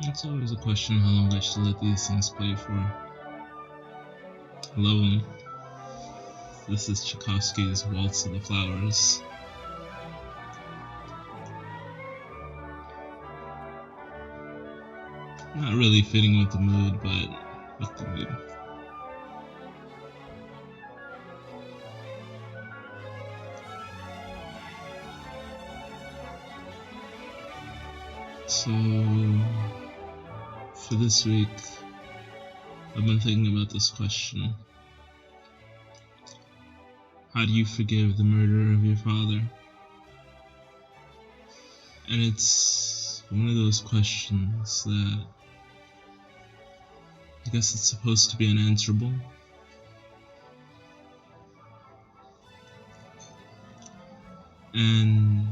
It's always a question how long I should let these things play for. Hello, this is Tchaikovsky's Waltz of the Flowers. Not really fitting with the mood, but with the mood. So, for this week, I've been thinking about this question. How do you forgive the murderer of your father? And it's one of those questions that I guess it's supposed to be unanswerable. And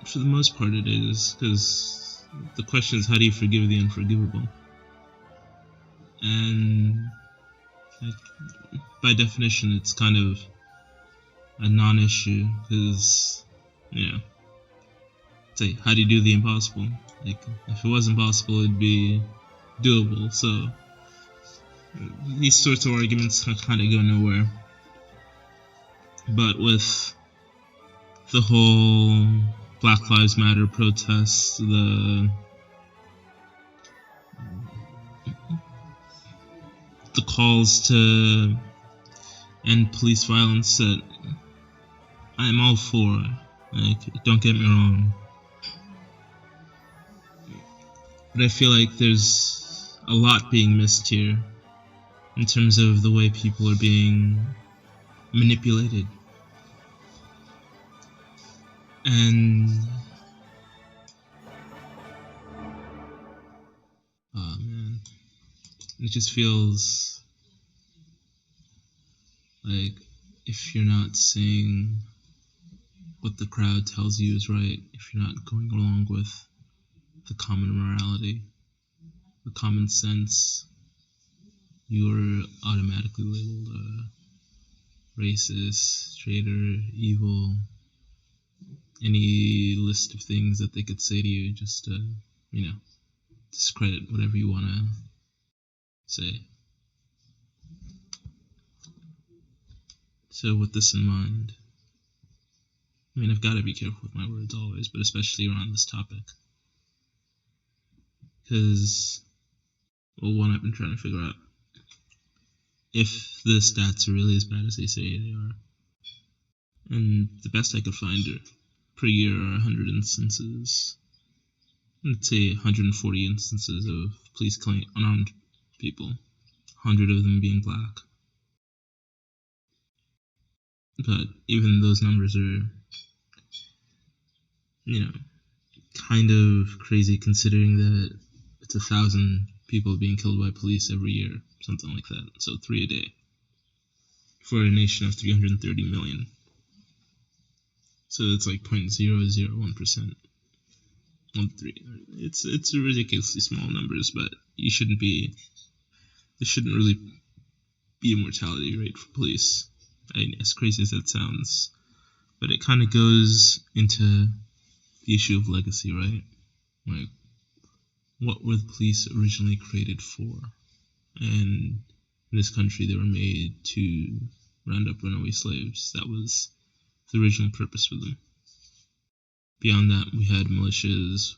for the most part it is, because the question is, how do you forgive the unforgivable? And by definition it's kind of a non-issue, because, say, how do you do the impossible? Like, if it was impossible, it'd be doable. So these sorts of arguments kind of go nowhere. But with the whole Black Lives Matter protests, the calls to end police violence, that I'm all for. Like, don't get me wrong. But I feel like there's a lot being missed here in terms of the way people are being manipulated. And oh man, it just feels like if you're not saying what the crowd tells you is right, if you're not going along with the common morality, the common sense, you are automatically labeled racist, traitor, evil, any list of things that they could say to you just to, discredit whatever you want to say. So with this in mind, I've got to be careful with my words always, but especially around this topic. Because, well, one, I've been trying to figure out if the stats are really as bad as they say they are. And the best I could find per year are 100 instances. Let's say 140 instances of police killing unarmed people, 100 of them being black. But even those numbers are, kind of crazy, considering that it's 1,000 people being killed by police every year, something like that. So 3 a day for a nation of 330 million. So it's like 0.001%. 1/3. It's ridiculously small numbers, but there shouldn't really be a mortality rate for police. As crazy as that sounds, but it kind of goes into the issue of legacy, right? Like, what were the police originally created for? And in this country, they were made to round up runaway slaves. That was the original purpose for them. Beyond that, we had militias,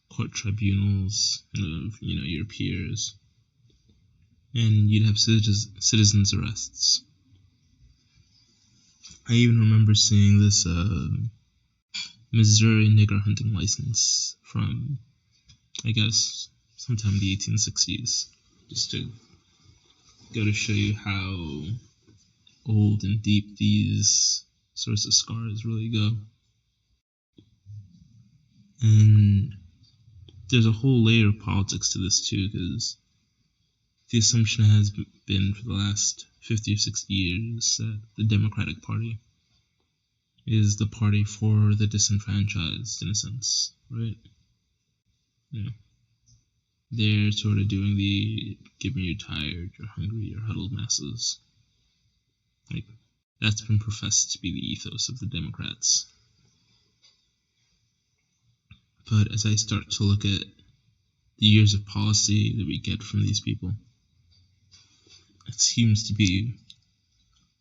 court tribunals, your peers, and you'd have citizens' arrests. I even remember seeing this Missouri nigger hunting license from, I guess, sometime in the 1860s, just to go to show you how old and deep these sorts of scars really go. And there's a whole layer of politics to this too, because the assumption has been for the last 50 or 60 years that the Democratic Party is the party for the disenfranchised, in a sense, right? They're sort of doing the give me you're tired, you're hungry, you're huddled masses. Like, that's been professed to be the ethos of the Democrats. But as I start to look at the years of policy that we get from these people, it seems to be,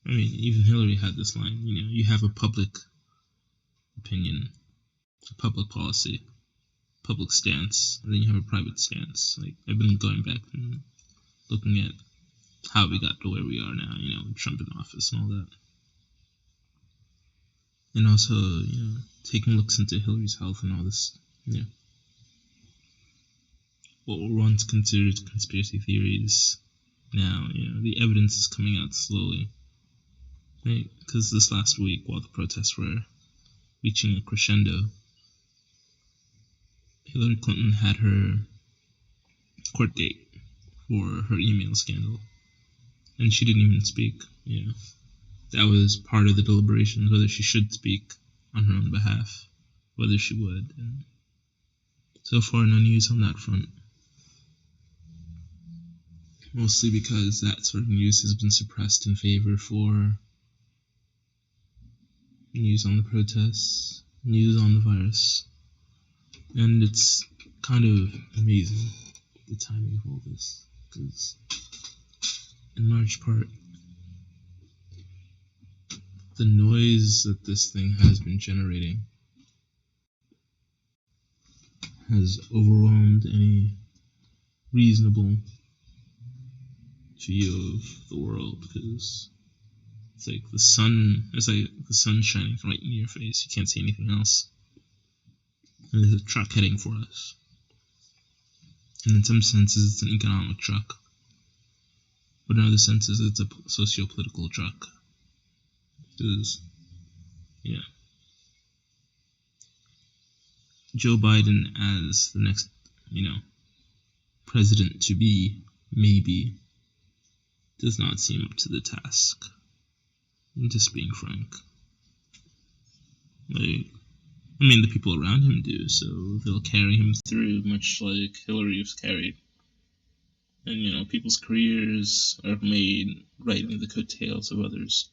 I mean, even Hillary had this line, you have a public opinion, a public policy, public stance, and then you have a private stance. Like, I've been going back and looking at how we got to where we are now, with Trump in office and all that. And also, taking looks into Hillary's health and all this, what were once considered conspiracy theories, now, the evidence is coming out slowly. Right? Because this last week, while the protests were reaching a crescendo, Hillary Clinton had her court date for her email scandal, and she didn't even speak. That was part of the deliberations, whether she should speak on her own behalf, whether she would. And so far, no news on that front. Mostly because that sort of news has been suppressed in favor for news on the protests, news on the virus. And it's kind of amazing, the timing of all this, because in large part, the noise that this thing has been generating has overwhelmed any reasonable view of the world, because it's like the sun shining right in your face. You can't see anything else. And there's a truck heading for us. And in some senses, it's an economic truck. But in other senses, it's a socio-political truck. Because, Joe Biden as the next, president to be, maybe, does not seem up to the task. I'm just being frank. The people around him do, so they'll carry him through, much like Hillary was carried. And, people's careers are made riding the coattails of others.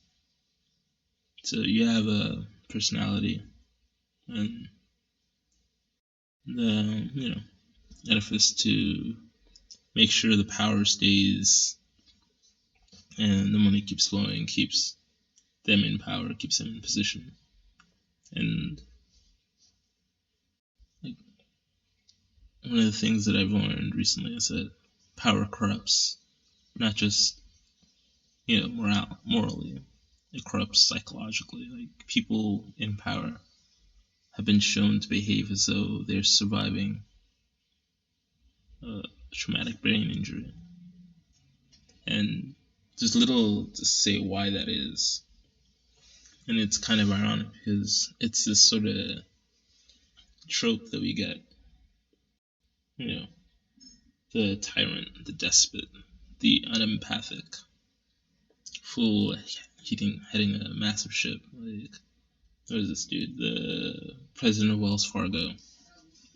So you have a personality and the, edifice to make sure the power stays and the money keeps flowing, keeps them in power, keeps them in position. And one of the things that I've learned recently is that power corrupts, not just, morally. It corrupts psychologically. Like, people in power have been shown to behave as though they're surviving a traumatic brain injury. And there's little to say why that is. And it's kind of ironic because it's this sort of trope that we get. The tyrant, the despot, the unempathic fool heading a massive ship. Like, what is this dude? The president of Wells Fargo,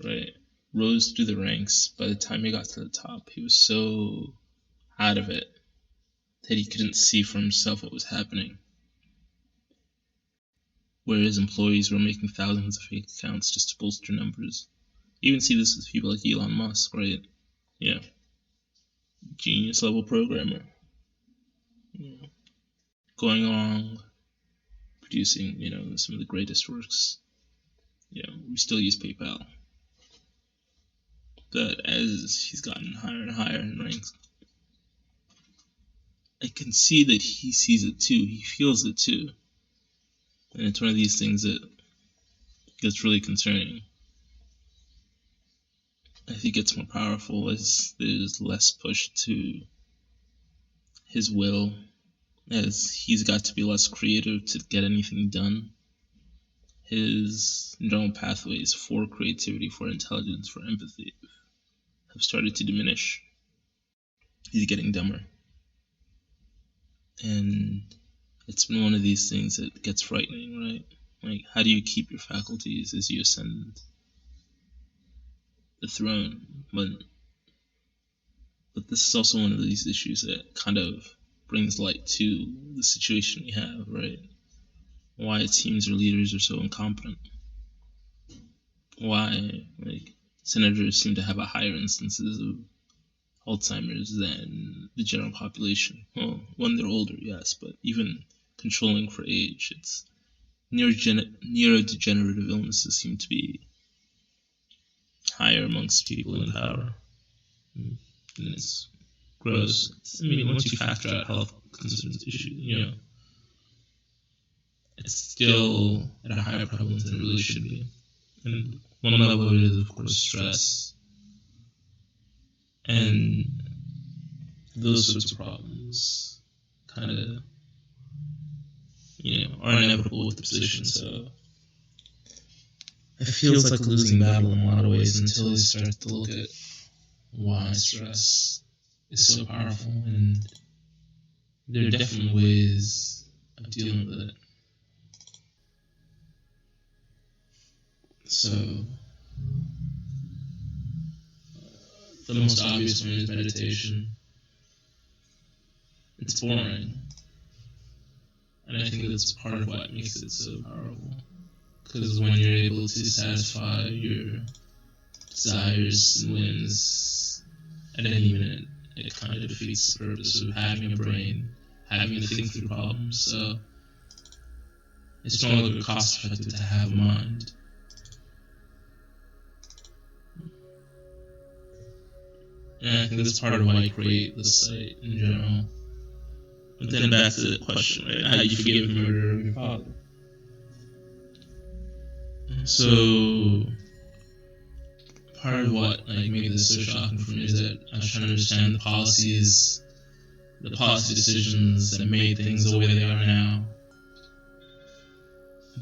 right? Rose through the ranks. By the time he got to the top, he was so out of it that he couldn't see for himself what was happening. Where his employees were making thousands of fake accounts just to bolster numbers. You even see this with people like Elon Musk, right? Genius level programmer. Going along, producing, some of the greatest works. We still use PayPal. But as he's gotten higher and higher in ranks, I can see that he sees it too. He feels it too. And it's one of these things that gets really concerning. I think it's more powerful as there's less push to his will, as he's got to be less creative to get anything done. His neural pathways for creativity, for intelligence, for empathy have started to diminish. He's getting dumber. And it's been one of these things that gets frightening, right? Like, how do you keep your faculties as you ascend the throne? But this is also one of these issues that kind of brings light to the situation we have, right? Why teams or leaders are so incompetent. Why, senators seem to have a higher instances of Alzheimer's than the general population. Well, when they're older, yes, but even controlling for age, it's neurodegenerative illnesses seem to be higher amongst people in power. And it's gross. Once you factor out health concerns issues, it's still at a higher prevalence than it really should be. And one level it is, of course, stress. And those sorts of problems kind of, are inevitable with the position. So it feels like a losing battle in a lot of ways until you start to look at why stress is so powerful. And there are definitely ways of dealing with it. So the most obvious one is meditation. It's boring. And I think that's part of what makes it so powerful. Because when you're able to satisfy your desires and whims at any minute, it kind of defeats the purpose of having a brain, having to think through problems. So it's no longer cost effective to have a mind. And I think that's part of why I create this site in general. But then back to the question, right? How do you forgive the murder of your father? So part of what made this so shocking for me is that I was trying to understand the policy decisions that made things the way they are now.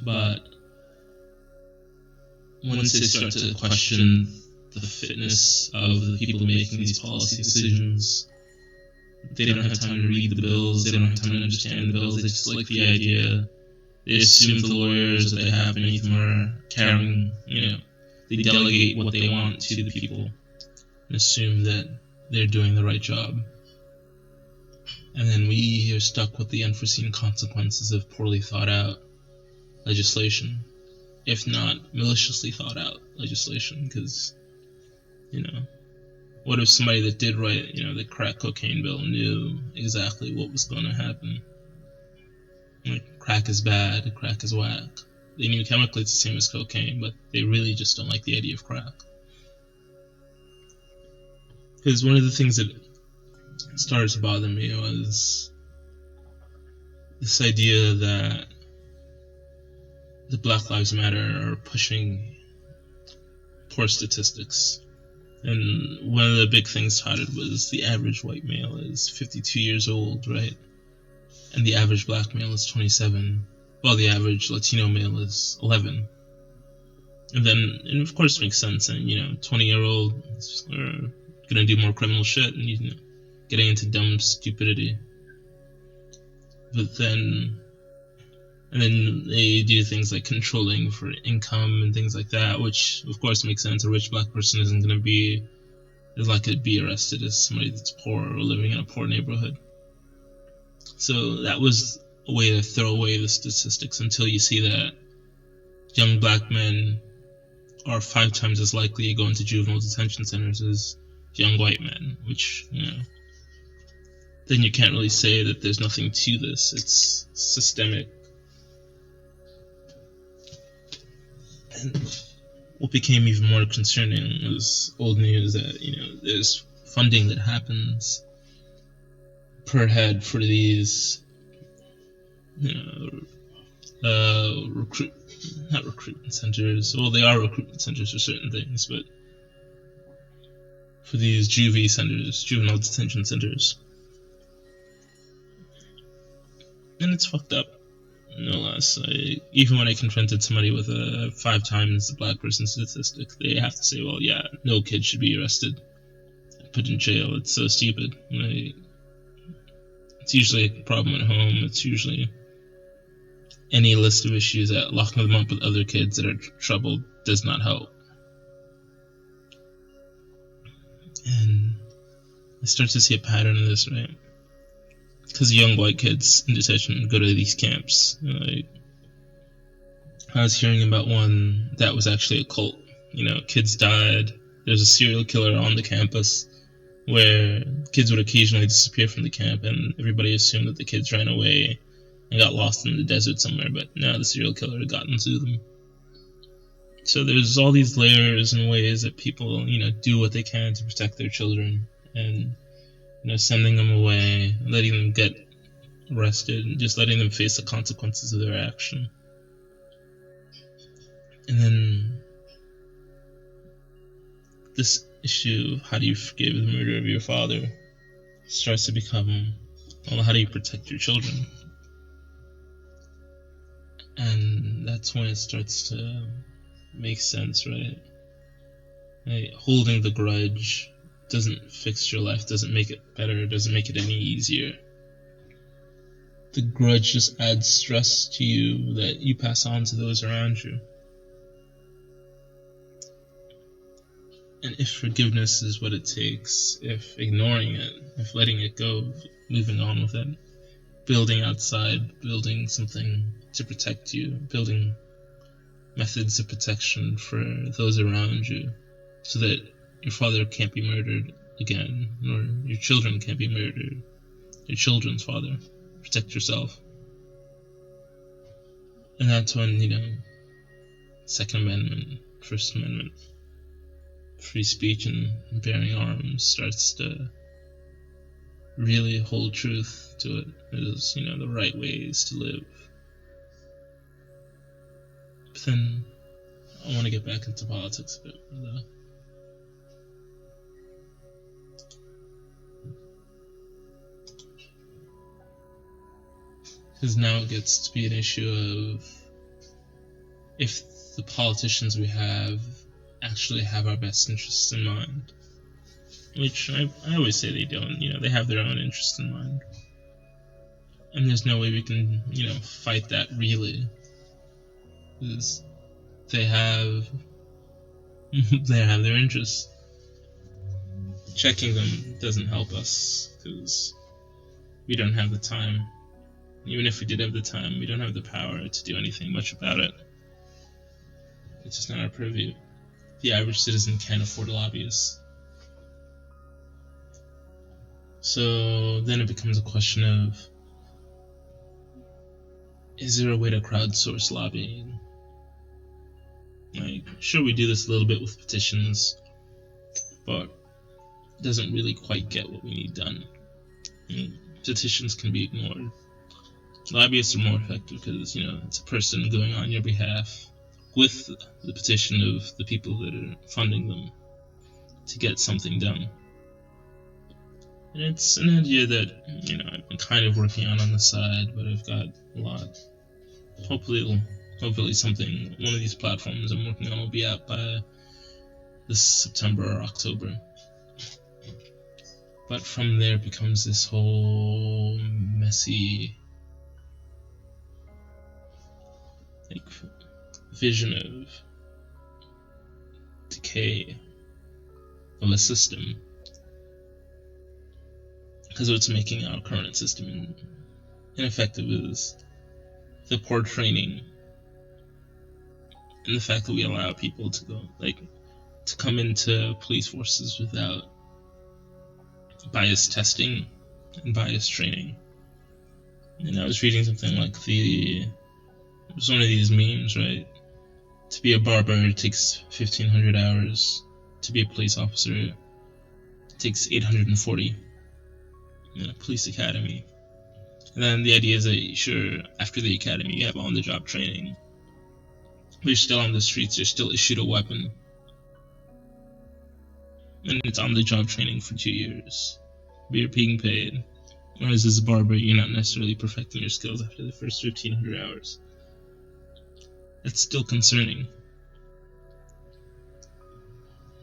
But once they start to question the fitness of the people making these policy decisions, they don't have time to read the bills, they don't have time to understand the bills, they just like the idea. They assume the lawyers that they have beneath them are carrying, they delegate what they want to the people and assume that they're doing the right job. And then we are stuck with the unforeseen consequences of poorly thought out legislation, if not maliciously thought out legislation, because, what if somebody that did write, the crack cocaine bill knew exactly what was going to happen? Crack is bad, crack is whack. They knew chemically it's the same as cocaine, but they really just don't like the idea of crack. Because one of the things that started to bother me was this idea that the Black Lives Matter are pushing poor statistics. And one of the big things touted was the average white male is 52 years old, right? And the average black male is 27, while the average Latino male is 11. And of course it makes sense, and 20-year-olds are gonna do more criminal shit and getting into dumb stupidity. But then they do things like controlling for income and things like that, which of course makes sense. A rich black person isn't gonna be as likely to be arrested as somebody that's poor or living in a poor neighborhood. So that was a way to throw away the statistics until you see that young black men are 5 times as likely to go into juvenile detention centers as young white men, which, then you can't really say that there's nothing to this. It's systemic. And what became even more concerning was old news that, there's funding that happens per head for these, not recruitment centers. Well, they are recruitment centers for certain things, but for these juvie centers, juvenile detention centers. And it's fucked up, no less. Even when I confronted somebody with a 5 times the black person statistic, they have to say, well, yeah, no kid should be arrested, put in jail. It's so stupid. It's usually a problem at home. It's usually any list of issues that locking them up with other kids that are troubled does not help. And I start to see a pattern in this, right? Because young white kids in detention go to these camps. I was hearing about one that was actually a cult. Kids died there's a serial killer on the campus, where kids would occasionally disappear from the camp, and everybody assumed that the kids ran away and got lost in the desert somewhere, but no, the serial killer had gotten to them. So there's all these layers and ways that people, do what they can to protect their children, and sending them away, letting them get arrested, and just letting them face the consequences of their action. And then this issue of how do you forgive the murder of your father starts to become, well, how do you protect your children? And that's when it starts to make sense, right? Holding the grudge doesn't fix your life, doesn't make it better, doesn't make it any easier. The grudge just adds stress to you that you pass on to those around you. And if forgiveness is what it takes, if ignoring it, if letting it go, moving on with it, building outside, building something to protect you, building methods of protection for those around you, so that your father can't be murdered again, or your children can't be murdered, your children's father. Protect yourself. And that's when, Second Amendment, First Amendment, free speech and bearing arms starts to really hold truth to it. It is, the right ways to live. But then I want to get back into politics a bit. Because now it gets to be an issue of if the politicians we have actually have our best interests in mind. Which I always say they don't. They have their own interests in mind. And there's no way we can, fight that really. Because they have their interests. Checking them doesn't help us, because we don't have the time. Even if we did have the time, we don't have the power to do anything much about it. It's just not our purview. The average citizen can't afford a lobbyist. So then it becomes a question of, is there a way to crowdsource lobbying? Sure, we do this a little bit with petitions, but it doesn't really quite get what we need done. Petitions can be ignored. Lobbyists are more effective because, it's a person going on your behalf with the petition of the people that are funding them to get something done. And it's an idea that, I've been kind of working on the side, but I've got a lot. Hopefully something, one of these platforms I'm working on will be out by this September or October. But from there becomes this whole messy vision of decay of a system, because what's making our current system ineffective is the poor training and the fact that we allow people to go to come into police forces without bias testing and bias training. And I was reading something it was one of these memes, right? To be a barber, it takes 1,500 hours. To be a police officer, it takes 840 in a police academy. And then the idea is that, sure, after the academy, you have on-the-job training. But you're still on the streets, you're still issued a weapon. And it's on-the-job training for 2 years. But you're being paid. Whereas as a barber, you're not necessarily perfecting your skills after the first 1,500 hours. It's still concerning.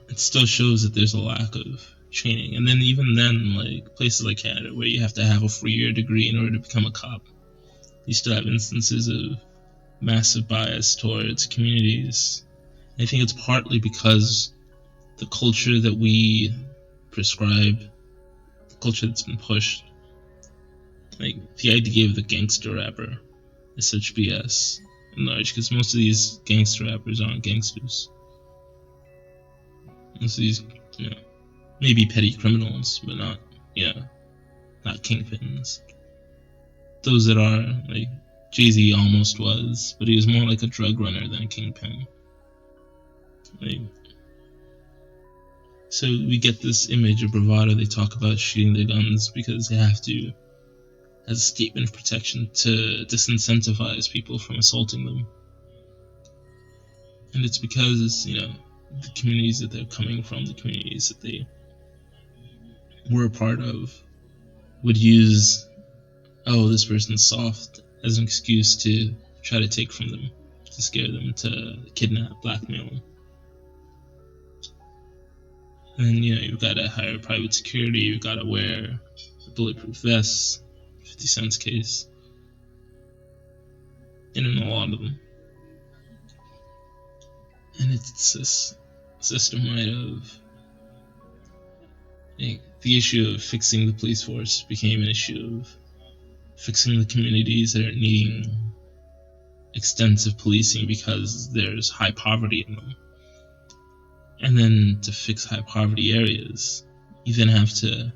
It still shows that there's a lack of training. And then even then, places like Canada, where you have to have a 4-year degree in order to become a cop, you still have instances of massive bias towards communities. I think it's partly because the culture that we prescribe, the culture that's been pushed, the idea of the gangster rapper is such BS in large, because most of these gangster rappers aren't gangsters. It's these, maybe petty criminals, but not kingpins. Those that are, like, Jay-Z almost was, but he was more like a drug runner than a kingpin. Like, so we get this image of bravado. They talk about shooting their guns because they have to, as a statement of protection, to disincentivize people from assaulting them. And it's because, the communities that they're coming from, the communities that they were a part of, would use, this person's soft, as an excuse to try to take from them, to scare them, to kidnap, blackmail them. And then, you've got to hire private security, you've got to wear a bulletproof vest, 50 cents case, and in a lot of them. And it's this system, right, of the issue of fixing the police force became an issue of fixing the communities that are needing extensive policing because there's high poverty in them. And then to fix high poverty areas, you then have to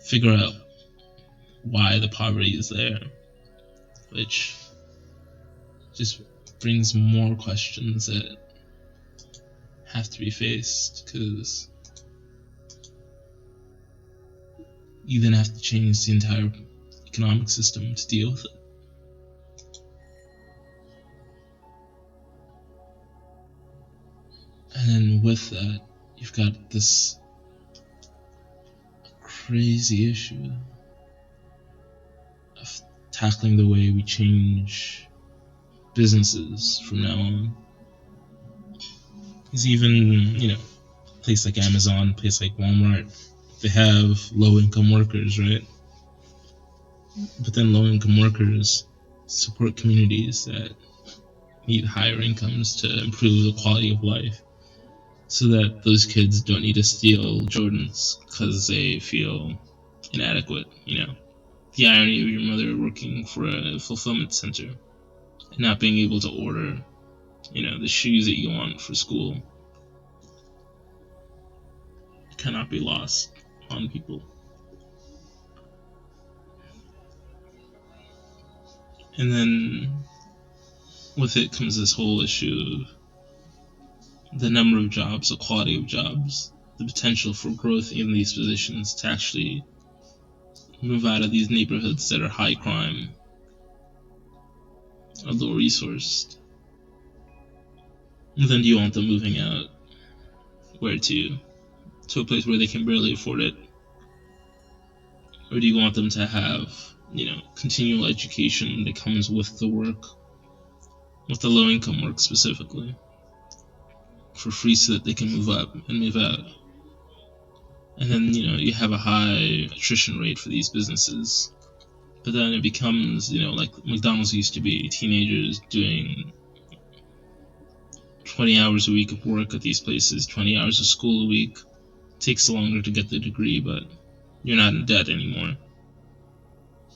figure out why the poverty is there, which just brings more questions that have to be faced, because you then have to change the entire economic system to deal with it. And then with that, you've got this crazy issue of tackling the way we change businesses from now on. Because even, a place like Amazon, a place like Walmart, they have low-income workers, right? But then low-income workers support communities that need higher incomes to improve the quality of life, so that those kids don't need to steal Jordans because they feel inadequate, The irony of your mother working for a fulfillment center and not being able to order, the shoes that you want for school, cannot be lost on people. And then with it comes this whole issue of the number of jobs, the quality of jobs, the potential for growth in these positions to actually move out of these neighborhoods that are high crime or low resourced. And then do you want them moving out? Where to? To a place where they can barely afford it? Or do you want them to have, continual education that comes with the work, with the low income work specifically, for free, so that they can move up and move out? And then, you have a high attrition rate for these businesses. But then it becomes, like McDonald's used to be, teenagers doing 20 hours a week of work at these places, 20 hours of school a week. It takes longer to get the degree, but you're not in debt anymore.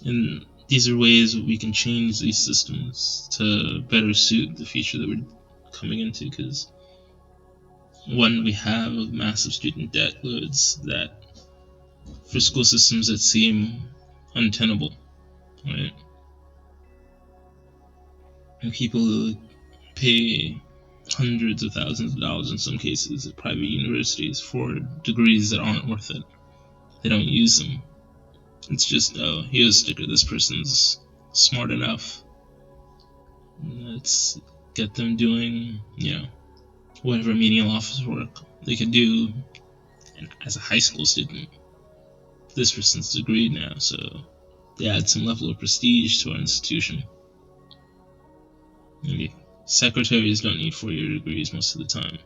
And these are ways that we can change these systems to better suit the future that we're coming into, because one, we have massive student debt loads that, for school systems that seem untenable, right? And people pay hundreds of thousands of dollars in some cases at private universities for degrees that aren't worth it. They don't use them. It's just, here's a sticker, this person's smart enough. Let's get them doing, whatever menial office work they could do. And as a high school student, this person's degree now, so they add some level of prestige to our institution. Maybe secretaries don't need 4-year degrees most of the time.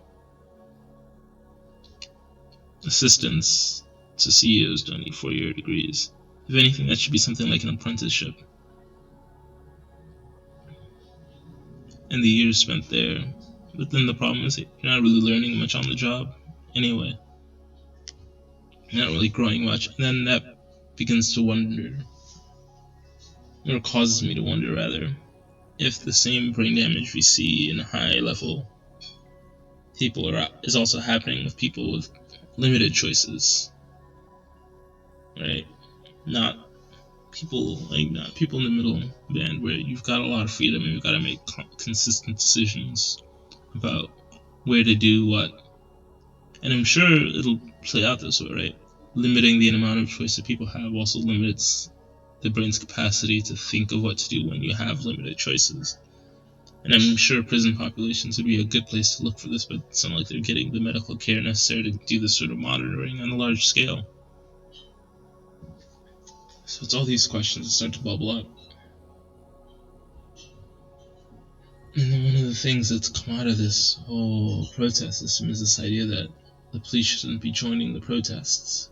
Assistants to CEOs don't need 4-year degrees. If anything, that should be something like an apprenticeship. And the years spent there. But then the problem is you're not really learning much on the job anyway. You're not really growing much. And then that begins to wonder, or causes me to wonder rather, if the same brain damage we see in high level is also happening with people with limited choices, right? Not people not people in the middle band where you've got a lot of freedom and you've got to make consistent decisions about where to do what. And I'm sure it'll play out this way, right? Limiting the amount of choice that people have also limits the brain's capacity to think of what to do when you have limited choices. And I'm sure prison populations would be a good place to look for this, but it's not like they're getting the medical care necessary to do this sort of monitoring on a large scale. So it's all these questions that start to bubble up. And then one of the things that's come out of this whole protest system is this idea that the police shouldn't be joining the protests.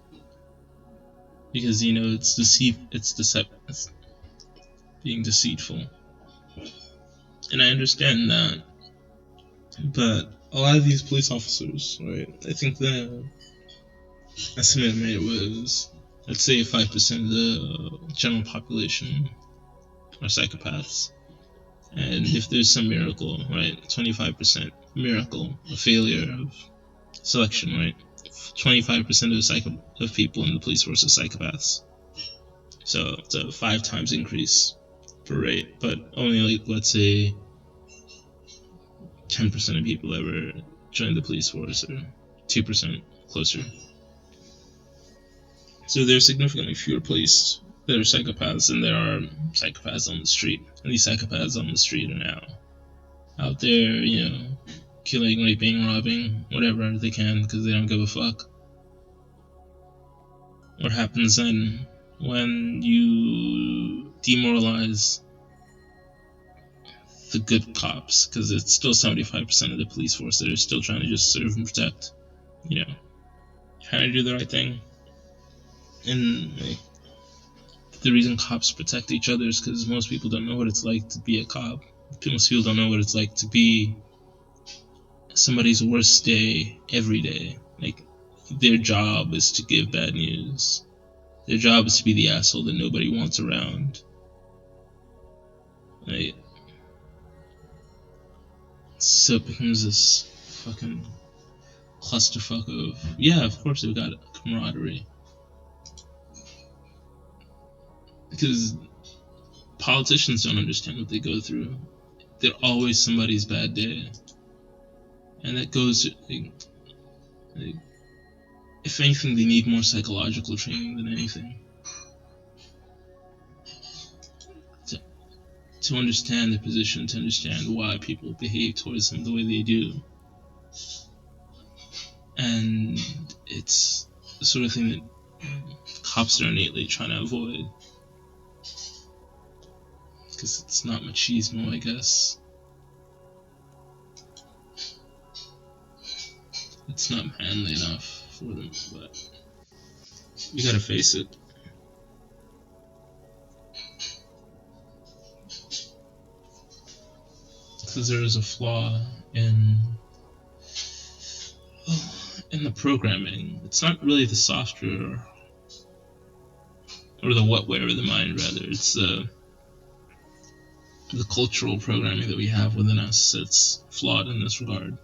Because, it's being deceitful. And I understand that. But a lot of these police officers, right, I think the estimate I made was, let's say 5% of the general population are psychopaths. And if there's some miracle, right, 25% miracle, a failure of selection, right, 25% of people in the police force are psychopaths. So it's a 5 times increase per rate, but only let's say 10% of people ever join the police force, or 2% closer. So there are significantly fewer police that are psychopaths than there are psychopaths on the street. And these psychopaths on the street are now out there, killing, raping, robbing, whatever they can because they don't give a fuck. What happens then when you demoralize the good cops, because it's still 75% of the police force that are still trying to just serve and protect, trying to do the right thing. And the reason cops protect each other is because most people don't know what it's like to be a cop. Most people don't know what it's like to be somebody's worst day every day. Their job is to give bad news. Their job is to be the asshole that nobody wants around. So it becomes this fucking clusterfuck of, of course they've got camaraderie. Because politicians don't understand what they go through. They're always somebody's bad day. And that goes to, if anything, they need more psychological training than anything. To understand the position, to understand why people behave towards them the way they do. And it's the sort of thing that cops are innately trying to avoid. Because it's not machismo, I guess. It's not manly enough for them, but you gotta face it. Because there is a flaw in the programming. It's not really the software or the whatware of the mind, rather. It's the cultural programming that we have within us that's flawed in this regard.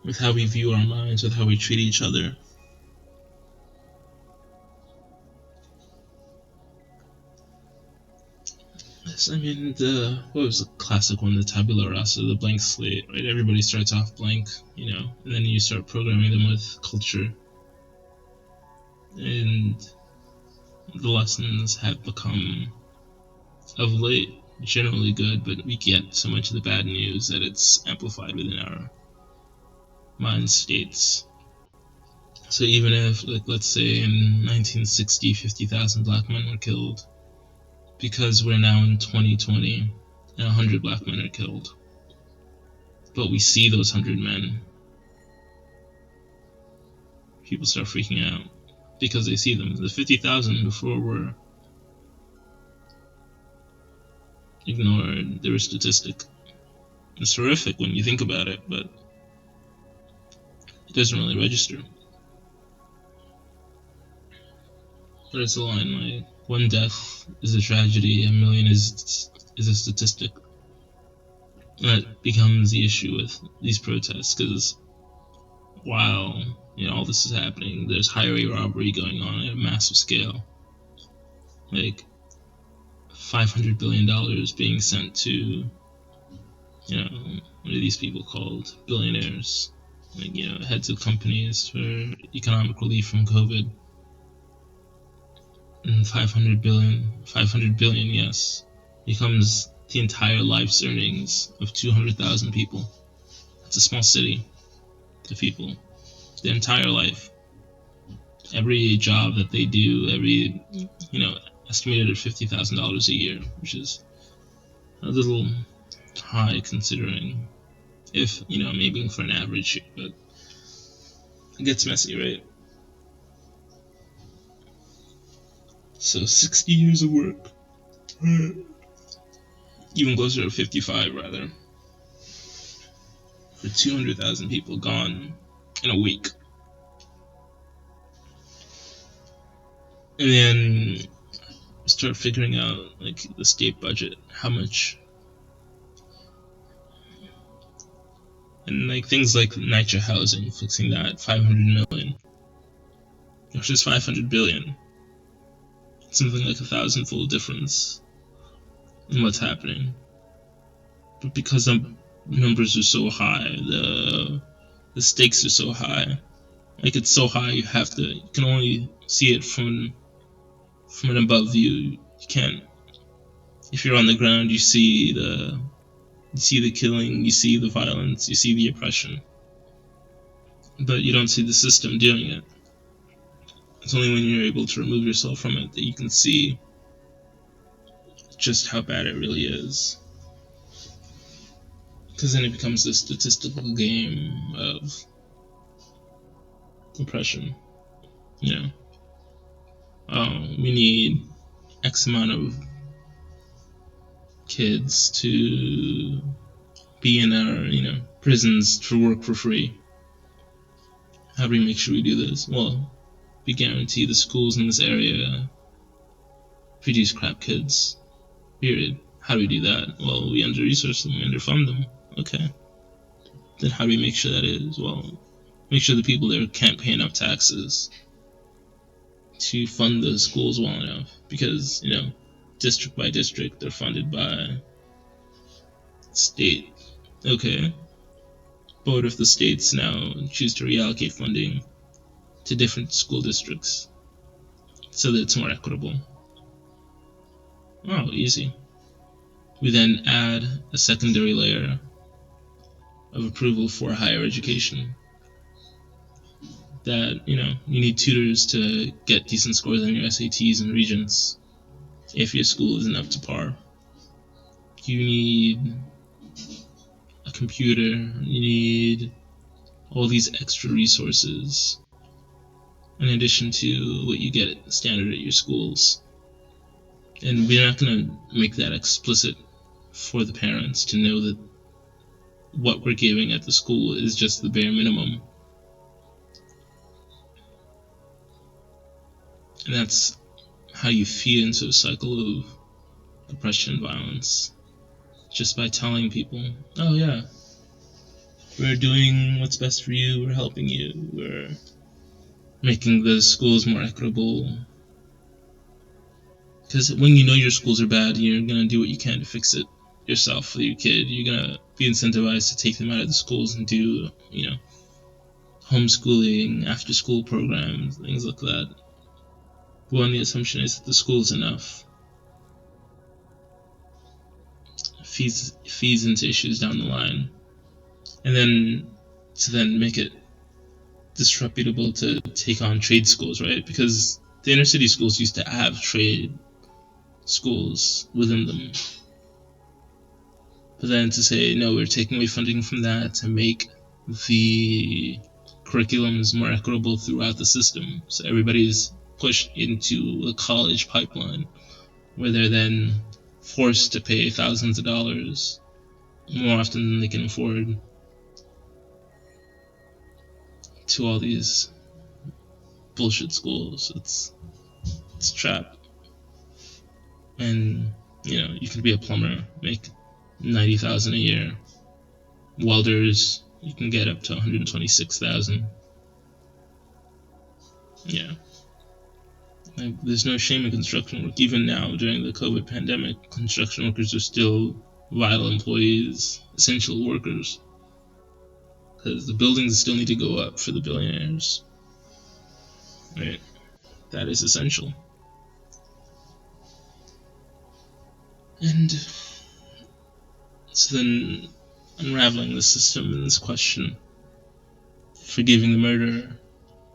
With how we view our minds, with how we treat each other. What was the classic one, the tabula rasa, the blank slate, right? Everybody starts off blank, and then you start programming them with culture. And the lessons have become, of late, generally good, but we get so much of the bad news that it's amplified within our mind states. So even if, let's say in 1960, 50,000 black men were killed, because we're now in 2020 and 100 black men are killed, but we see those 100 men, people start freaking out because they see them. The 50,000 before were ignored. They were a statistic. It's horrific when you think about it, but it doesn't really register. There's a line one death is a tragedy, a million is a statistic. that becomes the issue with these protests, because while all this is happening, there's highway robbery going on at a massive scale, like $500 billion being sent to what are these people called, billionaires, like heads of companies for economic relief from COVID. And 500 billion, yes, becomes the entire life's earnings of 200,000 people. It's a small city to people. The entire life, every job that they do, every estimated at $50,000 a year, which is a little high considering if maybe for an average, but it gets messy, right? So 60 years of work, even closer to 55 rather, for 200,000 people gone in a week. And then start figuring out like the state budget, how much, and like things like NYCHA housing, fixing that, 500 million versus 500 billion. Something like 1,000-fold difference in what's happening. But because the numbers are so high, the stakes are so high, like it's so high you can only see it from an above view. You can't, if you're on the ground, you see the killing, you see the violence, you see the oppression, but you don't see the system doing it. It's only when you're able to remove yourself from it that you can see just how bad it really is. Because then it becomes a statistical game of oppression. We need X amount of kids to be in our prisons to work for free. How do we make sure we do this? Well, we guarantee the schools in this area produce crap kids. Period. How do we do that? Well, we under-resource them, we underfund them. Okay. Then how do we make sure that is? Well, make sure the people there can't pay enough taxes to fund the schools well enough. Because, district by district, they're funded by state. Okay. But what if the states now choose to reallocate funding to different school districts so that it's more equitable? Oh, easy. We then add a secondary layer of approval for higher education. That, you need tutors to get decent scores on your SATs and Regents if your school isn't up to par. You need a computer, you need all these extra resources in addition to what you get standard at your schools. And we're not going to make that explicit for the parents to know that what we're giving at the school is just the bare minimum. And that's how you feed into a cycle of oppression and violence. Just by telling people, oh yeah, we're doing what's best for you, we're helping you, we're making the schools more equitable. Because when you know your schools are bad, you're going to do what you can to fix it yourself for your kid. You're going to be incentivized to take them out of the schools and do, homeschooling, after-school programs, things like that. When the assumption is that the school's enough, feeds into issues down the line, and then to make it disreputable to take on trade schools, right? Because the inner city schools used to have trade schools within them, but then to say no, we're taking away funding from that to make the curriculums more equitable throughout the system, so everybody's pushed into a college pipeline where they're then forced to pay thousands of dollars more often than they can afford to all these bullshit schools. It's a trap. And you can be a plumber, make $90,000 a year. Welders, you can get up to $126,000. Yeah. Like, there's no shame in construction work. Even now, during the COVID pandemic, construction workers are still vital employees, essential workers. Because the buildings still need to go up for the billionaires. Right? That is essential. And so then, unraveling the system in this question, forgiving the murderer,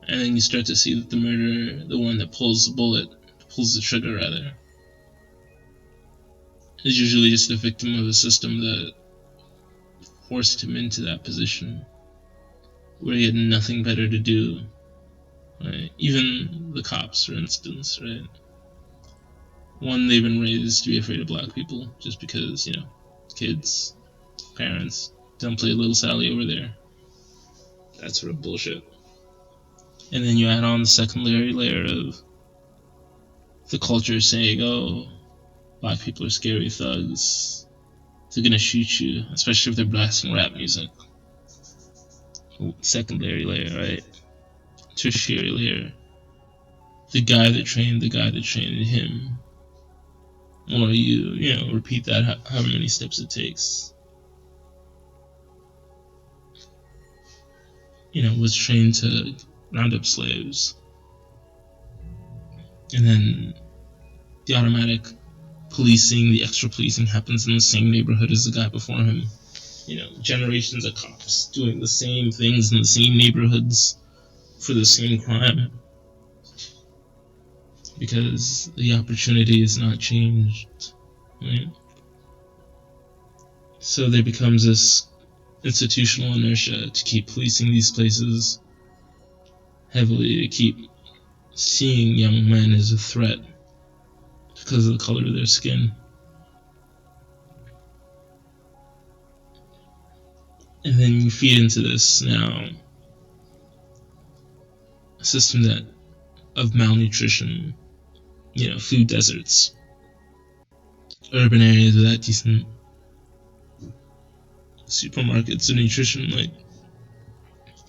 and then you start to see that the murderer, the one that pulls the trigger rather, is usually just a victim of a system that forced him into that position, where he had nothing better to do. Right? Even the cops, for instance, right? One, they've been raised to be afraid of black people, just because, kids, parents, don't play Little Sally over there. That sort of bullshit. And then you add on the secondary layer of the culture saying, oh, black people are scary thugs, they're gonna shoot you, especially if they're blasting rap music. Secondary layer, right? Tertiary layer. The guy that trained him. Or you repeat that however many steps it takes. Was trained to round up slaves. And then the automatic policing, the extra policing happens in the same neighborhood as the guy before him. Generations of cops doing the same things in the same neighborhoods for the same crime. Because the opportunity is not changed. Right? So there becomes this institutional inertia to keep policing these places heavily, to keep seeing young men as a threat because of the color of their skin. And then you feed into this now a system of malnutrition, food deserts, urban areas without decent supermarkets and nutrition,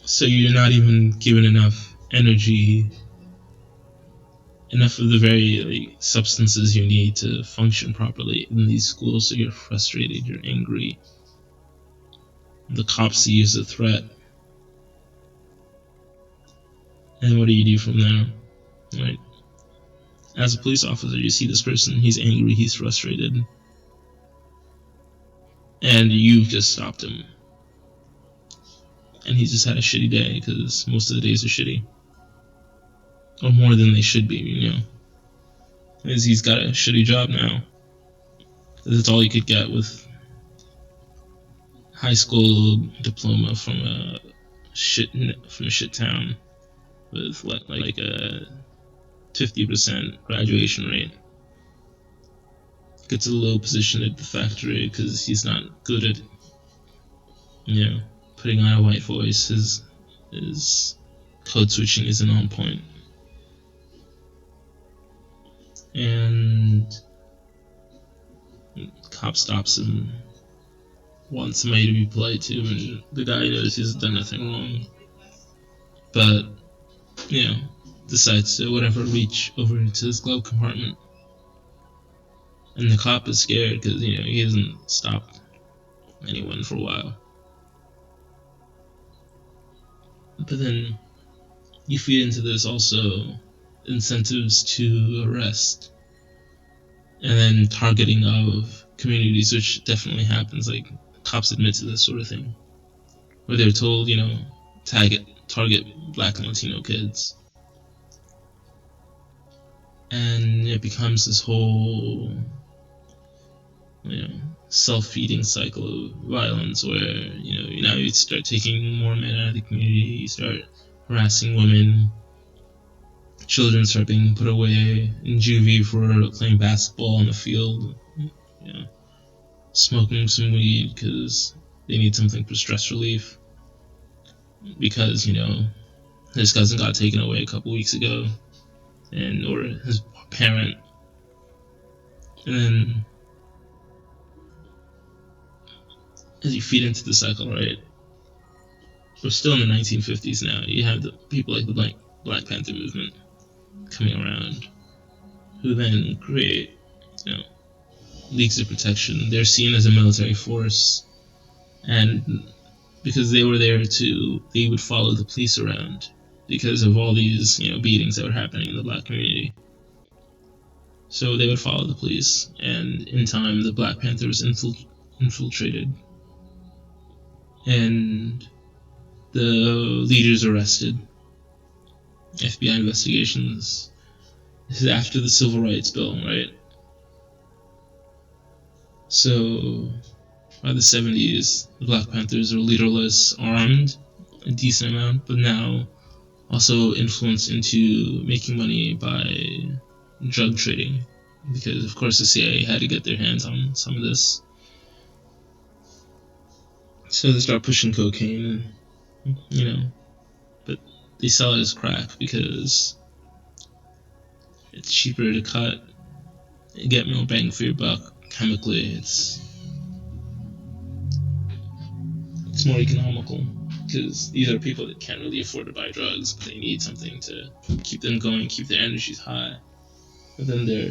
so you're not even given enough energy, enough of the very substances you need to function properly in these schools. So you're frustrated, you're angry. The cops see you as a threat, and what do you do from there? Right? As a police officer, you see this person, he's angry, he's frustrated, and you've just stopped him. And he's just had a shitty day, because most of the days are shitty. Or more than they should be, Because he's got a shitty job now. That's all he could get with high school diploma from a shit town with a 50% graduation rate. Gets a low position at the factory because he's not good at putting on a white voice. His code switching isn't on point. And cop stops him, wants somebody to be polite to him, and the guy knows he's done nothing wrong. But, decides to reach over into his glove compartment. And the cop is scared because, he hasn't stopped anyone for a while. But then you feed into this also incentives to arrest, and then targeting of communities, which definitely happens. Cops admit to this sort of thing, where they're told, target Black and Latino kids, and it becomes this whole self-feeding cycle of violence where now you start taking more men out of the community, you start harassing women, children start being put away in juvie for playing basketball on the field, smoking some weed because they need something for stress relief, because his cousin got taken away a couple weeks ago, or his parent. And then as you feed into the cycle, right? We're still in the 1950s now. You have the people like the Black Panther movement coming around, who then create, leagues of protection. They're seen as a military force, and because they were there they would follow the police around because of all these, beatings that were happening in the black community. So they would follow the police, and in time, the Black Panthers infiltrated, and the leaders arrested. FBI investigations. This is after the Civil Rights Bill, right? So by the 70s, the Black Panthers are leaderless, armed a decent amount, but now also influenced into making money by drug trading, because of course the CIA had to get their hands on some of this. So they start pushing cocaine, but they sell it as crack because it's cheaper to cut, you get more bang for your buck. Chemically, it's more economical, because these are people that can't really afford to buy drugs, but they need something to keep them going, keep their energies high. But then their,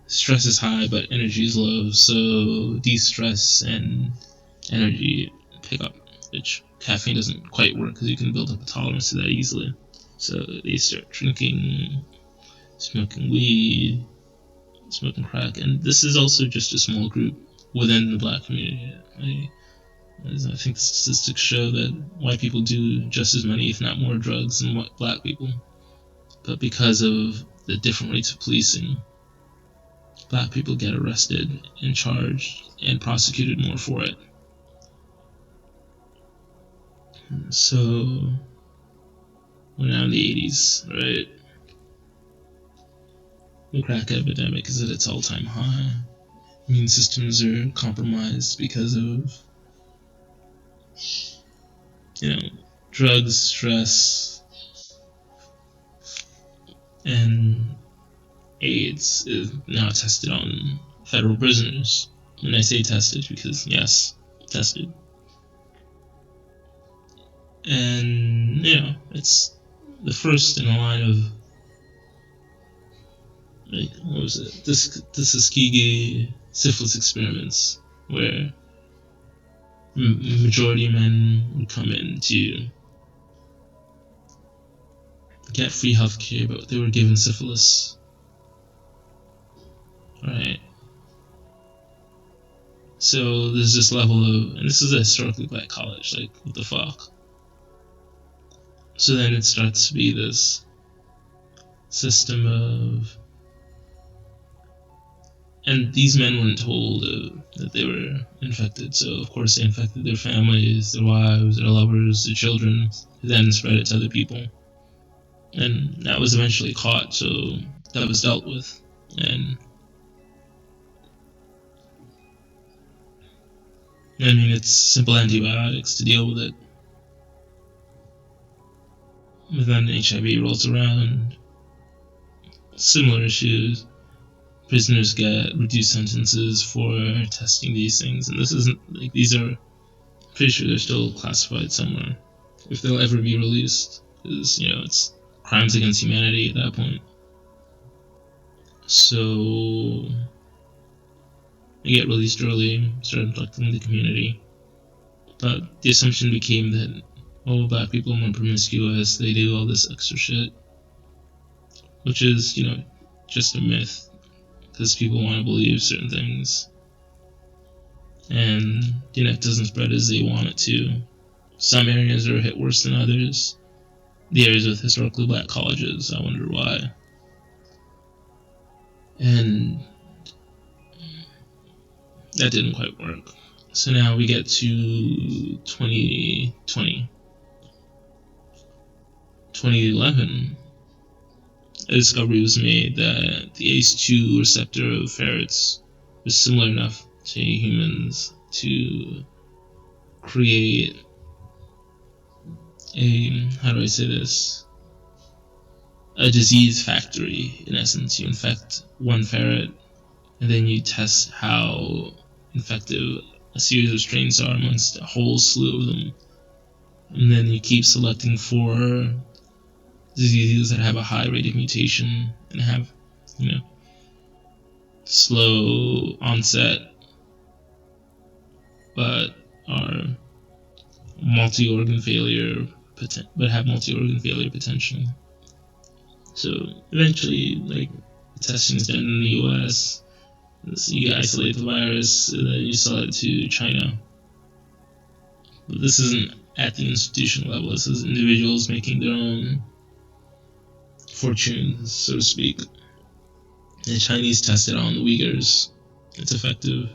stress is high, but energy is low, so de-stress and energy pick up, which caffeine doesn't quite work because you can build up a tolerance to that easily. So they start drinking, smoking weed, smoking crack, and this is also just a small group within the black community. I think the statistics show that white people do just as many, if not more, drugs than black people. But because of the different rates of policing, black people get arrested and charged and prosecuted more for it. So we're now in the 80s, right? The crack epidemic is at its all-time high. Immune systems are compromised because of, drugs, stress, and AIDS is now tested on federal prisoners. And I say tested because, yes, tested. And, it's the first in a line of, the Tuskegee syphilis experiments, where majority of men would come in to get free healthcare, but they were given syphilis. Right. So there's this level of, and this is a historically black college, like, what the fuck? So then it starts to be this system of, and these men weren't told that they were infected, so of course they infected their families, their wives, their lovers, their children, then spread it to other people. And that was eventually caught, so that was dealt with. And it's simple antibiotics to deal with it. But then HIV rolls around, similar issues. Prisoners get reduced sentences for testing these things, and this isn't, like, these are, pretty sure they're still classified somewhere, if they'll ever be released, because, it's crimes against humanity at that point. So they get released early, start infecting the community, but the assumption became that, black people are more promiscuous, they do all this extra shit, which is, just a myth, because people want to believe certain things, and, it doesn't spread as they want it to. Some areas are hit worse than others. The areas with historically black colleges, I wonder why. And that didn't quite work. So now we get to 2020. 2011, a discovery was made that the ACE2 receptor of ferrets was similar enough to humans to create a disease factory. In essence, you infect one ferret, and then you test how effective a series of strains are amongst a whole slew of them. And then you keep selecting for diseases that have a high rate of mutation and have, slow onset, but are multi-organ failure, but have multi-organ failure potential. So eventually, the testing is done in the US. So you isolate the virus, and then you sell it to China. But this isn't at the institutional level. This is individuals making their own fortunes, so to speak. The Chinese test it on the Uyghurs. It's effective.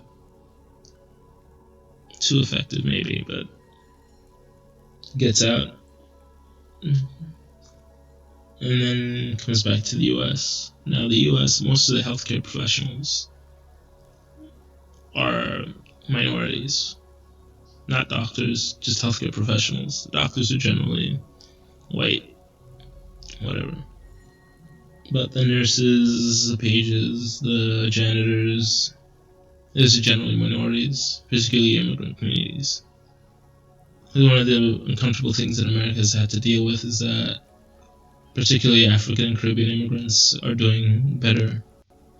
Too effective, maybe, but gets out. And then comes back to the US. Now, the US, most of the healthcare professionals are minorities. Not doctors, just healthcare professionals. Doctors are generally white, whatever. But the nurses, the pages, the janitors, those are generally minorities, particularly immigrant communities. One of the uncomfortable things that America has had to deal with is that particularly African and Caribbean immigrants are doing better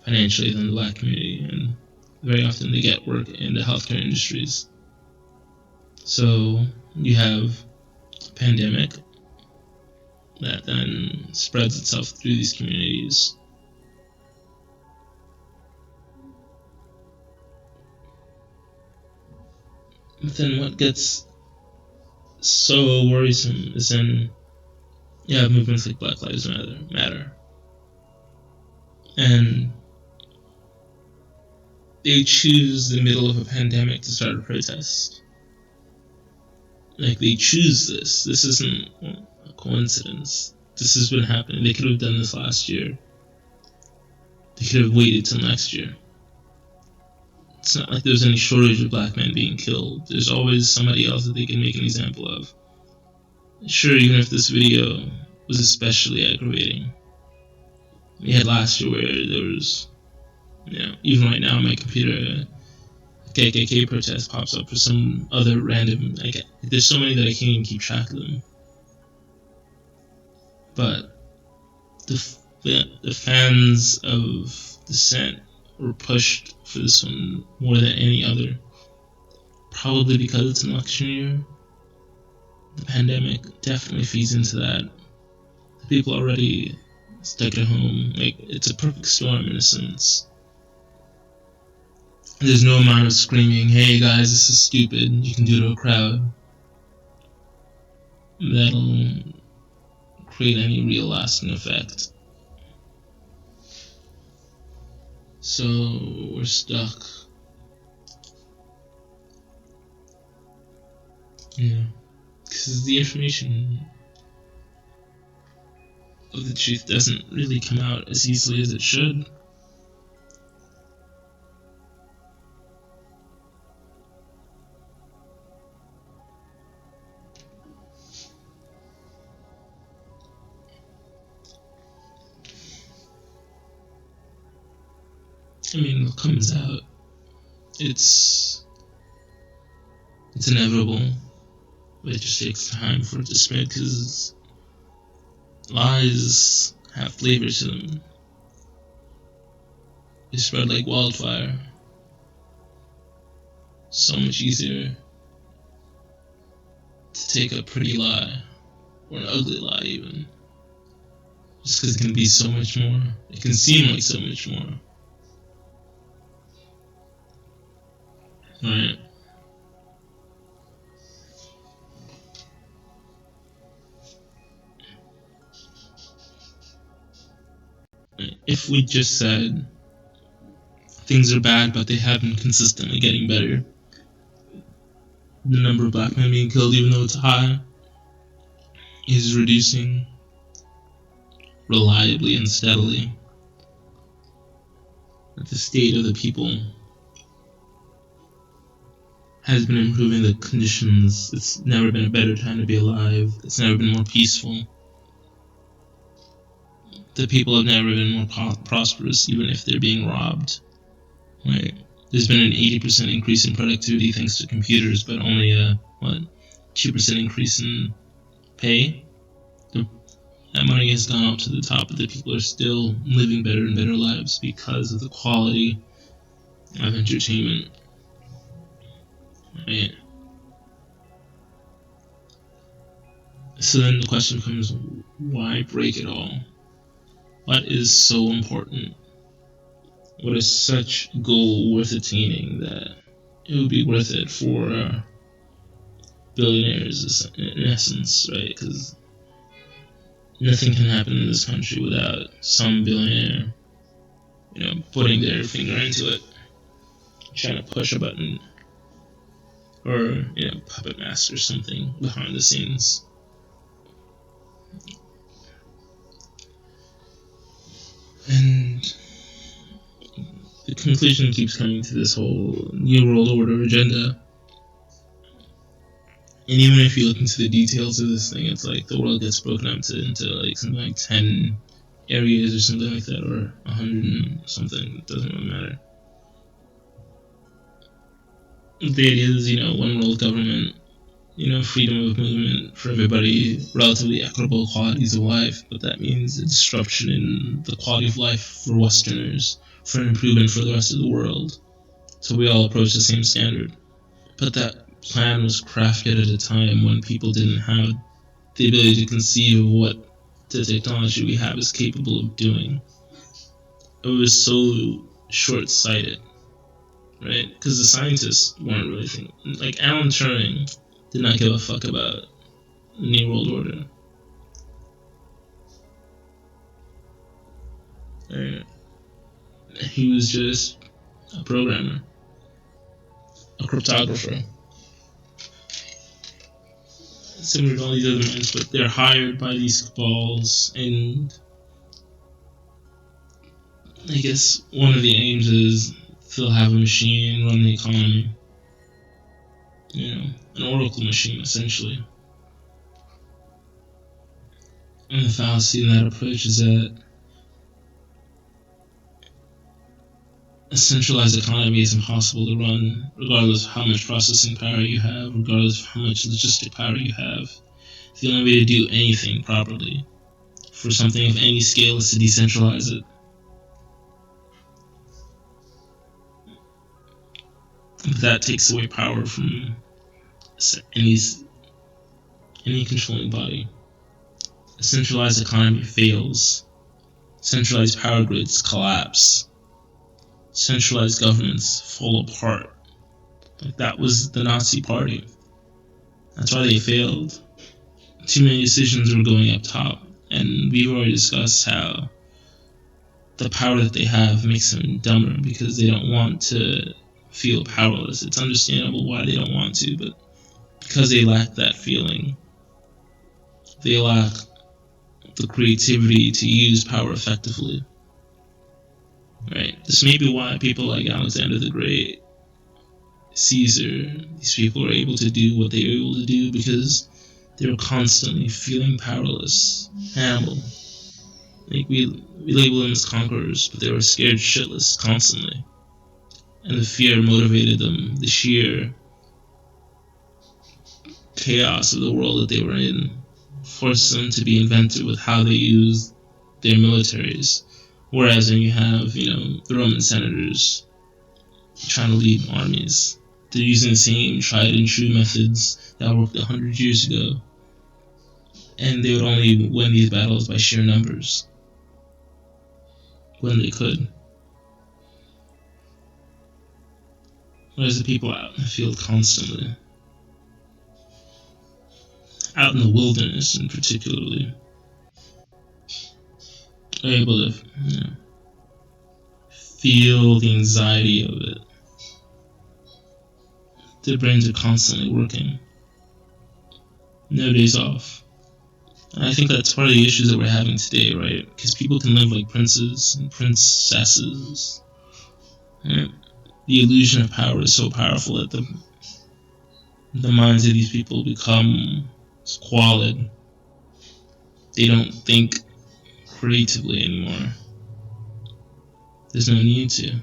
financially than the black community, and very often they get work in the healthcare industries. So you have a pandemic that then spreads itself through these communities. But then what gets so worrisome is then you have movements like Black Lives Matter. And they choose the middle of a pandemic to start a protest. They choose this. This isn't a coincidence. This has been happening. They could have done this last year. They could have waited till next year. It's not like there's any shortage of black men being killed. There's always somebody else that they can make an example of. Sure, even if this video was especially aggravating. We had last year where there was, even right now on my computer, a KKK protest pops up for some other random, there's so many that I can't even keep track of them. But the fans of dissent were pushed for this one more than any other. Probably because it's an election year. The pandemic definitely feeds into that. The people already stuck at home. It's a perfect storm in a sense. There's no amount of screaming, "Hey guys, this is stupid," you can do to a crowd that'll create any real lasting effect. So we're stuck. Because the information of the truth doesn't really come out as easily as it should. What comes out, it's inevitable, but it just takes time for it to spread, because lies have flavor to them. They spread like wildfire. So much easier to take a pretty lie, or an ugly lie even, just because it can be so much more. It can seem like so much more. Right. If we just said things are bad, but they have been consistently getting better, the number of black men being killed, even though it's high, is reducing reliably and steadily. That the state of the people has been improving the conditions. It's never been a better time to be alive. It's never been more peaceful. The people have never been more prosperous, even if they're being robbed. Right? there's been an 80% increase in productivity thanks to computers, but only a 2% increase in pay. That money has gone up to the top, but the people are still living better and better lives because of the quality of entertainment. Right? So then the question becomes, why break it all? What is so important? What is such a goal worth attaining that it would be worth it for billionaires in essence, right? Because nothing can happen in this country without some billionaire, putting their finger into it, trying to push a button, or puppet master something behind the scenes. And the conclusion keeps coming to this whole New World Order agenda. And even if you look into the details of this thing, it's like the world gets broken up into like something like 10 areas or something like that, or 100 and something. It doesn't really matter. The idea is, one world government, freedom of movement for everybody, relatively equitable qualities of life, but that means a disruption in the quality of life for Westerners, for an improvement for the rest of the world, so we all approach the same standard. But that plan was crafted at a time when people didn't have the ability to conceive of what the technology we have is capable of doing. It was so short-sighted, right? Because the scientists weren't really thinking. Like, Alan Turing did not give a fuck about the New World Order. Right? He was just a programmer, a cryptographer. Similar to all these other men, but they're hired by these cabals, and I guess one of the aims is they'll have a machine run the economy. An oracle machine, essentially. And the fallacy in that approach is that a centralized economy is impossible to run, regardless of how much processing power you have, regardless of how much logistic power you have. The only way to do anything properly for something of any scale is to decentralize it. That takes away power from any controlling body. A centralized economy fails. Centralized power grids collapse. Centralized governments fall apart. Like, that was the Nazi Party. That's why they failed. Too many decisions were going up top, and we've already discussed how the power that they have makes them dumber because they don't want to feel powerless. It's understandable why they don't want to, but because they lack that feeling, they lack the creativity to use power effectively. Right? This may be why people like Alexander the Great, Caesar, these people are able to do what they were able to do because they were constantly feeling powerless. Hannibal. Like, we label them as conquerors, but they were scared shitless constantly. And the fear motivated them, the sheer chaos of the world that they were in forced them to be inventive with how they used their militaries. Whereas when you have, the Roman senators trying to lead armies, they're using the same tried and true methods that worked 100 years ago. And they would only win these battles by sheer numbers when they could. Whereas the people out in the field constantly, out in the wilderness in particularly, are able to feel the anxiety of it. Their brains are constantly working. No days off. And I think that's part of the issues that we're having today, right? Because people can live like princes and princesses. Right? The illusion of power is so powerful that the minds of these people become squalid. They don't think creatively anymore. There's no need to.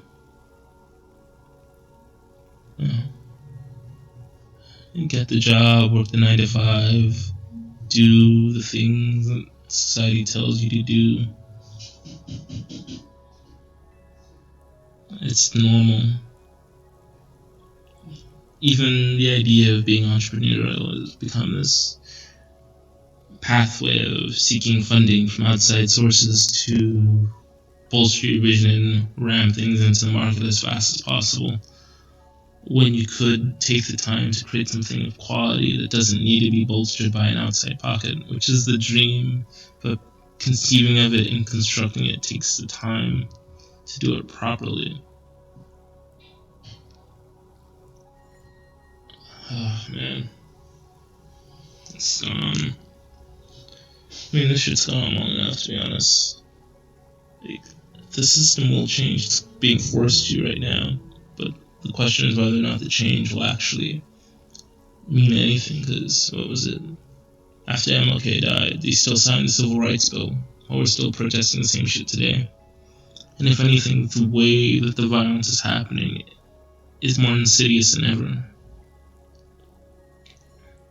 get the job, work the 9 to 5, do the things that society tells you to do. It's normal. Even the idea of being entrepreneurial has become this pathway of seeking funding from outside sources to bolster your vision and ram things into the market as fast as possible, when you could take the time to create something of quality that doesn't need to be bolstered by an outside pocket, which is the dream, but conceiving of it and constructing it takes the time to do it properly. Oh, man. It's gone on. I mean, this shit's gone on long enough, to be honest. Like, the system will change. It's being forced to right now. But the question is whether or not the change will actually mean anything, because, what was it? After MLK died, they still signed the Civil Rights Bill, while we're still protesting the same shit today. And if anything, the way that the violence is happening is more insidious than ever.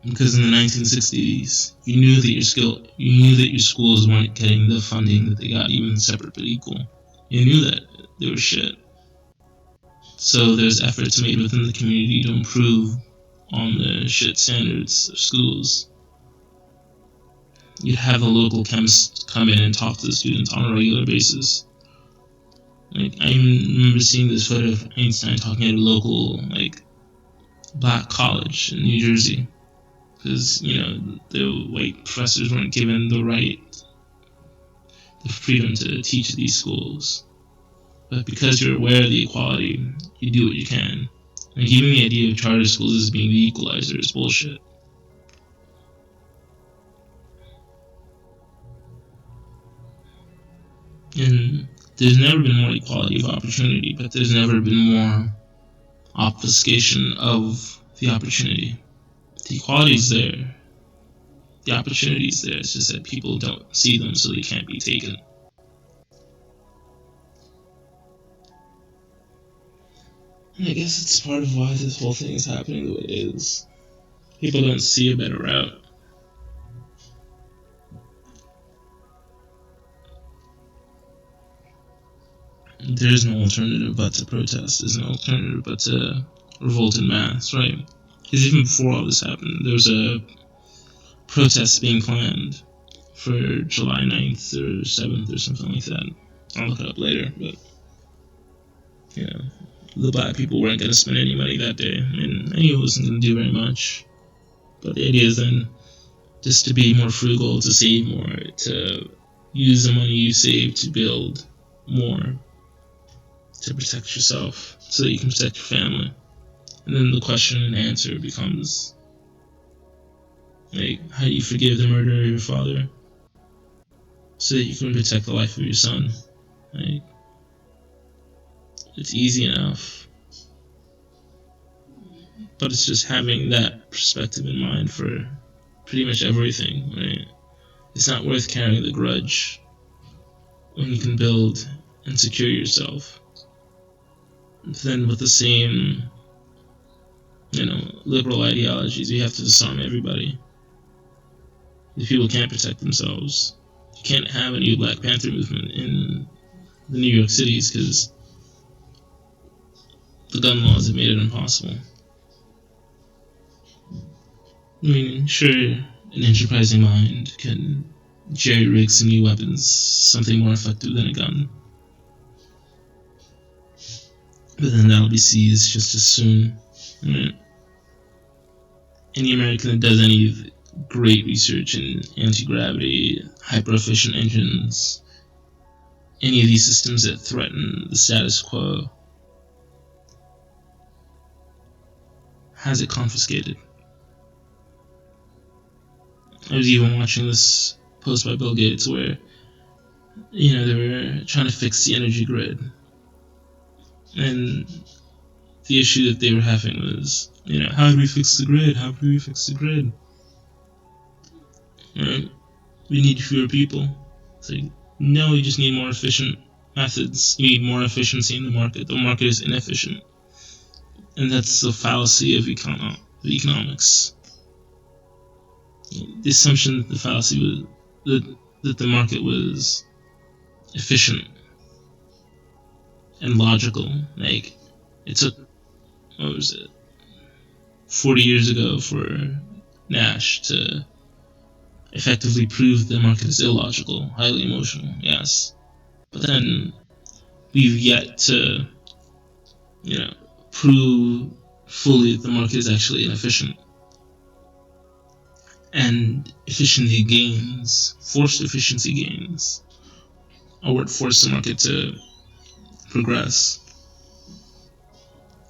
Because in the 1960s, you knew that your schools weren't getting the funding that they got, even separate but equal. You knew that they were shit. So there's efforts made within the community to improve on the shit standards of schools. You'd have a local chemist come in and talk to the students on a regular basis. Like, I remember seeing this photo of Einstein talking at a local, black college in New Jersey. Because, the white professors weren't given the freedom to teach at these schools. But because you're aware of the equality, you do what you can. And even the idea of charter schools as being the equalizer is bullshit. And there's never been more equality of opportunity, but there's never been more obfuscation of the opportunity. The equality is there. The opportunity is there. It's just that people don't see them, so they can't be taken. And I guess it's part of why this whole thing is happening the way it is. People don't see a better route. There's no alternative but to protest. There's no alternative but to revolt in mass, right? Because even before all this happened, there was a protest being planned for July 9th or 7th or something like that. I'll look it up later, but, the black people weren't going to spend any money that day. I mean, I knew it wasn't going to do very much. But the idea is then just to be more frugal, to save more, to use the money you save to build more, to protect yourself so that you can protect your family. And then the question and answer becomes, how do you forgive the murder of your father so that you can protect the life of your son? It's easy enough. But it's just having that perspective in mind for pretty much everything, right? It's not worth carrying the grudge when you can build and secure yourself. Then with the same liberal ideologies, you have to disarm everybody. These people can't protect themselves. You can't have a new Black Panther movement in the New York cities because the gun laws have made it impossible. I mean, sure, an enterprising mind can jerry-rig some new weapons, something more effective than a gun. But then that'll be seized just as soon, right? Any American that does any great research in anti-gravity, hyper-efficient engines, any of these systems that threaten the status quo, has it confiscated. I was even watching this post by Bill Gates where, they were trying to fix the energy grid. And the issue that they were having was, how do we fix the grid? How do we fix the grid? Right? We need fewer people. It's like, no, we just need more efficient methods. You need more efficiency in the market. The market is inefficient. And that's the fallacy of of economics. The assumption, the fallacy was that the market was efficient and logical. Like, it took, 40 years ago for Nash to effectively prove the market is illogical, highly emotional, yes. But then we've yet to, prove fully that the market is actually inefficient. And efficiency gains, forced efficiency gains, are what force the market to progress,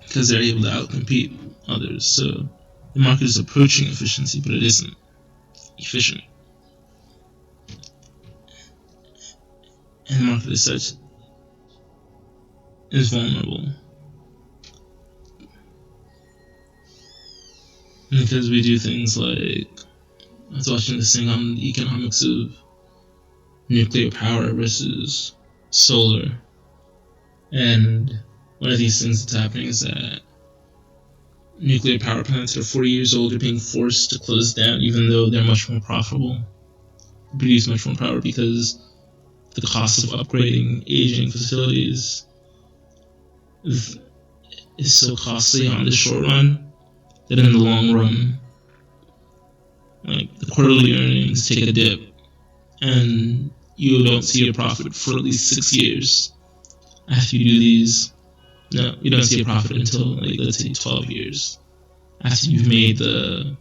because they're able to outcompete others. So the market is approaching efficiency, but it isn't efficient. And the market as such is vulnerable, because we do things like, I was watching this thing on the economics of nuclear power versus solar, and one of these things that's happening is that nuclear power plants that are 40 years old are being forced to close down, even though they're much more profitable, produce much more power, because the cost of upgrading aging facilities is so costly on the short run that in the long run, like, the quarterly earnings take a dip and you don't see a profit for at least 6 years after you do these. No, you don't see a profit until, like, let's say 12 years after you've made the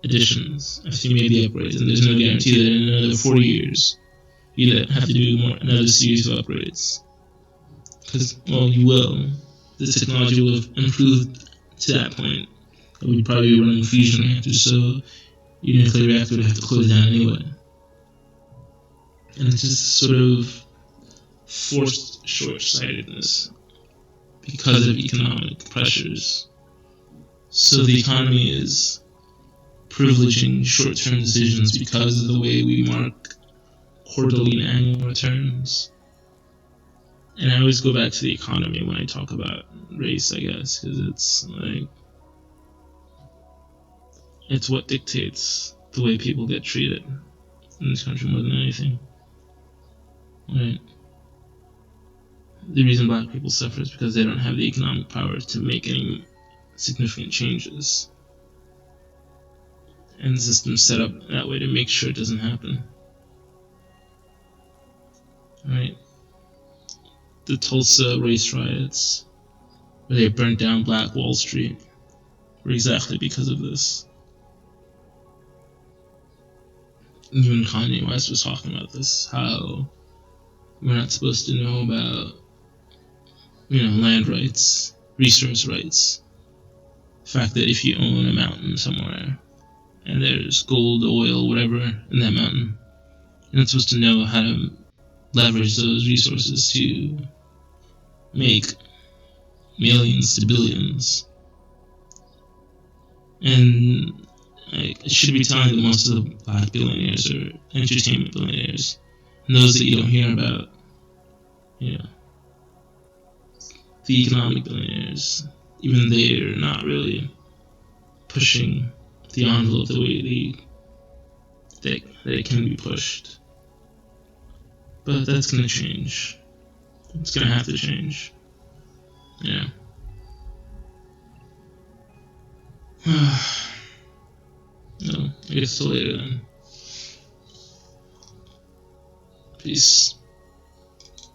additions, after you made the upgrades, and there's no guarantee that in another 40 years you have to do another series of upgrades. Because, well, you will. The technology will have improved to that point that we'd probably be running fusion reactors, so your nuclear reactor would have to close down anyway. And it's just sort of forced short-sightedness because of economic pressures. So the economy is privileging short-term decisions because of the way we mark quarterly and annual returns. And I always go back to the economy when I talk about race, I guess, because it's like, it's what dictates the way people get treated in this country more than anything. Right? The reason black people suffer is because they don't have the economic power to make any significant changes. And the system's set up that way to make sure it doesn't happen. Right? The Tulsa race riots, where they burnt down Black Wall Street, were exactly because of this. Even Kanye West was talking about this, how we're not supposed to know about, land rights, resource rights. The fact that if you own a mountain somewhere, and there's gold, oil, whatever in that mountain, you're not supposed to know how to leverage those resources to make millions to billions. And it should be telling that most of the black billionaires are entertainment billionaires, and those that you don't hear about, the economic billionaires, even they are not really pushing the envelope the way that it can be pushed. But that's going to change. It's going to have to change. Yeah. No, I guess till later then. Peace.